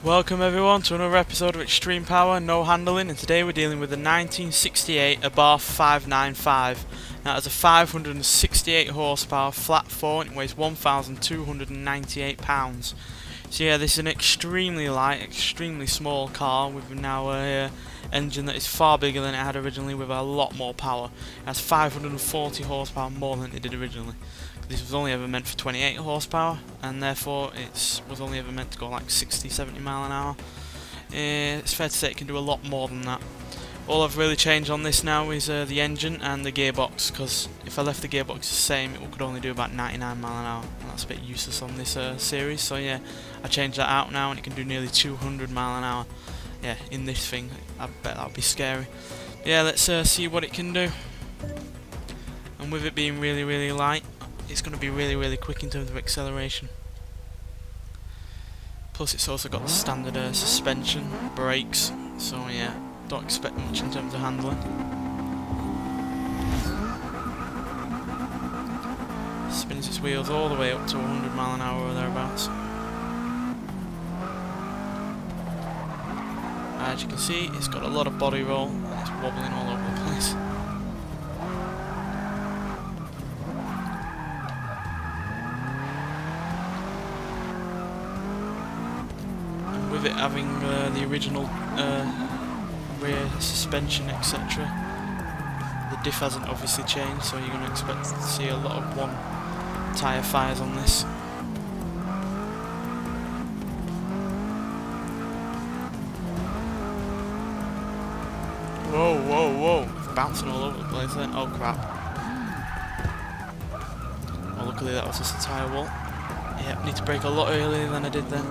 Welcome everyone to another episode of Extreme Power, No Handling, and today we're dealing with the 1968 Abarth 595. Now it's a 568 horsepower, flat 4, and it weighs 1,298 pounds. So yeah, this is an extremely light, extremely small car with now a engine that is far bigger than it had originally with a lot more power. It has 540 horsepower more than it did originally. This was only ever meant for 28 horsepower, and therefore it was only ever meant to go like 60-70 mile an hour. It's fair to say it can do a lot more than that. All I've really changed on this now is the engine and the gearbox, because if I left the gearbox the same, it could only do about 99 mile an hour, and that's a bit useless on this series. So yeah, I changed that out now, and it can do nearly 200 mile an hour. Yeah, in this thing, I bet that'll be scary. Yeah, let's see what it can do. And with it being really light, it's going to be really quick in terms of acceleration. Plus it's also got the standard suspension, brakes, so yeah, don't expect much in terms of handling. Spins its wheels all the way up to 100 mile an hour or thereabouts. As you can see, it's got a lot of body roll, and it's wobbling all over the place. With it having the original rear suspension, etc., the diff hasn't obviously changed, so you're going to expect to see a lot of one tyre fires on this. Whoa, it's bouncing all over the place then. Oh crap. Well, luckily that was just a tyre wall. Yep, need to brake a lot earlier than I did then.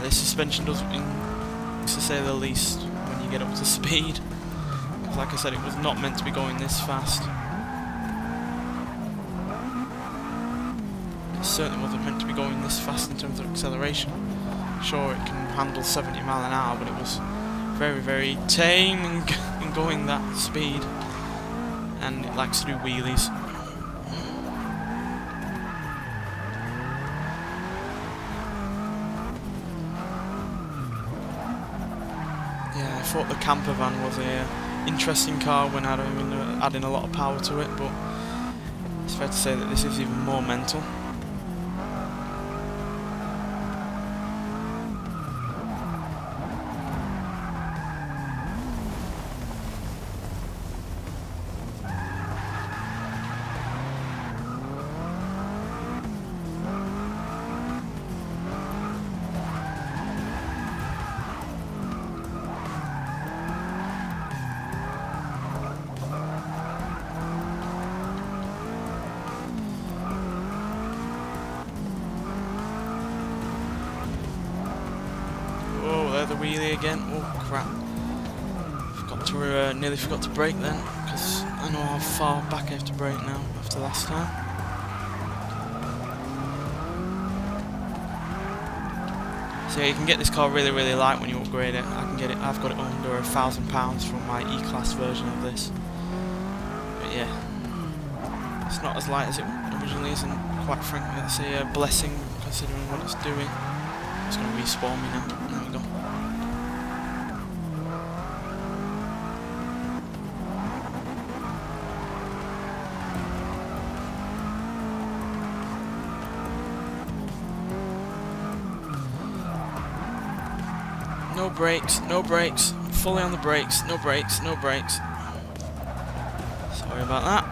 This suspension does, to say the least, when you get up to speed. Because like I said, it was not meant to be going this fast. It certainly wasn't meant to be going this fast in terms of acceleration. Sure, it can handle 70 mile an hour, but it was very tame in going that speed. And it likes to do wheelies. Yeah, I thought the camper van was a interesting car when adding a lot of power to it, but it's fair to say that this is even more mental. The wheelie again. Oh crap! Nearly forgot to brake then, because I know how far back I have to brake now after last time. So yeah, you can get this car really light when you upgrade it. I've got it under £1,000 from my E-Class version of this. But yeah, it's not as light as it originally is, and quite frankly, that's a blessing considering what it's doing. It's going to respawn me now. There we go. No brakes, fully on the brakes, no brakes. Sorry about that.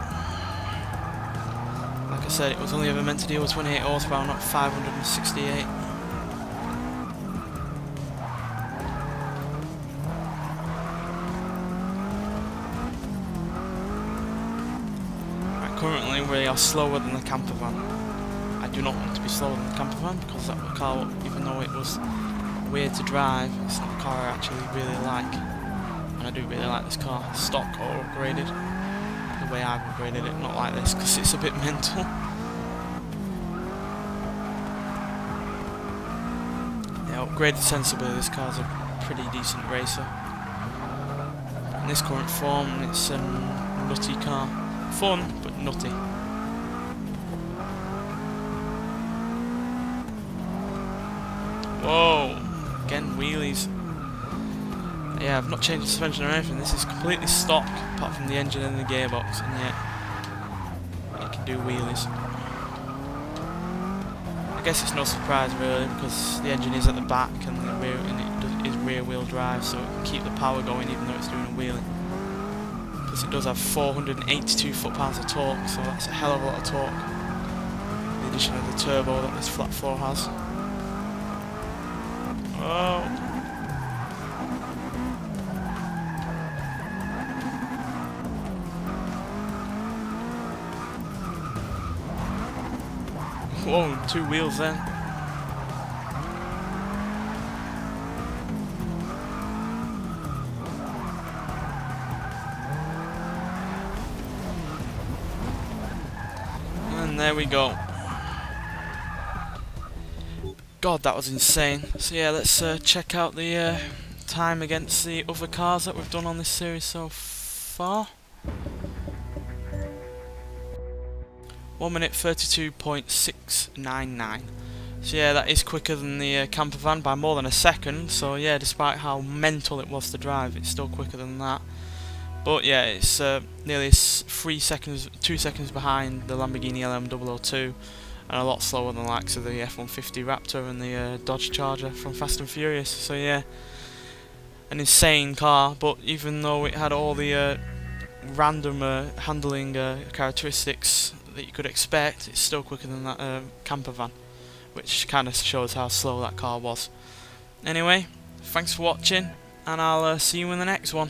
Like I said, it was only ever meant to deal with 28 horsepower, not 568. Right, currently we are slower than the camper van. I do not want to be slower than the camper van, because that car, even though it was weird to drive, it's not a car I actually really like, and I do really like this car, stock or upgraded, the way I've upgraded it, not like this, because it's a bit mental. Yeah, upgraded sensibly, this car's a pretty decent racer. In this current form, it's a nutty car. Fun, but nutty. Whoa! Again, wheelies. Yeah, I've not changed the suspension or anything. This is completely stock, apart from the engine and the gearbox, and yet it can do wheelies. I guess it's no surprise really, because the engine is at the back and it is rear wheel drive, so it can keep the power going even though it's doing a wheelie. Plus it does have 482 foot-pounds of torque, so that's a hell of a lot of torque. The addition of the turbo that this flat floor has. Oh! Whoa, 2 wheels then. And there we go. God, that was insane. So yeah, let's check out the time against the other cars that we've done on this series so far. 1 minute 32.699. So yeah, that is quicker than the camper van by more than a second. So yeah, despite how mental it was to drive, it's still quicker than that. But yeah, it's nearly 2 seconds behind the Lamborghini LM002, and a lot slower than the likes of the F-150 Raptor and the Dodge Charger from Fast and Furious. So yeah, an insane car. But even though it had all the random handling characteristics that you could expect, it's still quicker than that camper van, which kind of shows how slow that car was. Anyway, thanks for watching, and I'll see you in the next one.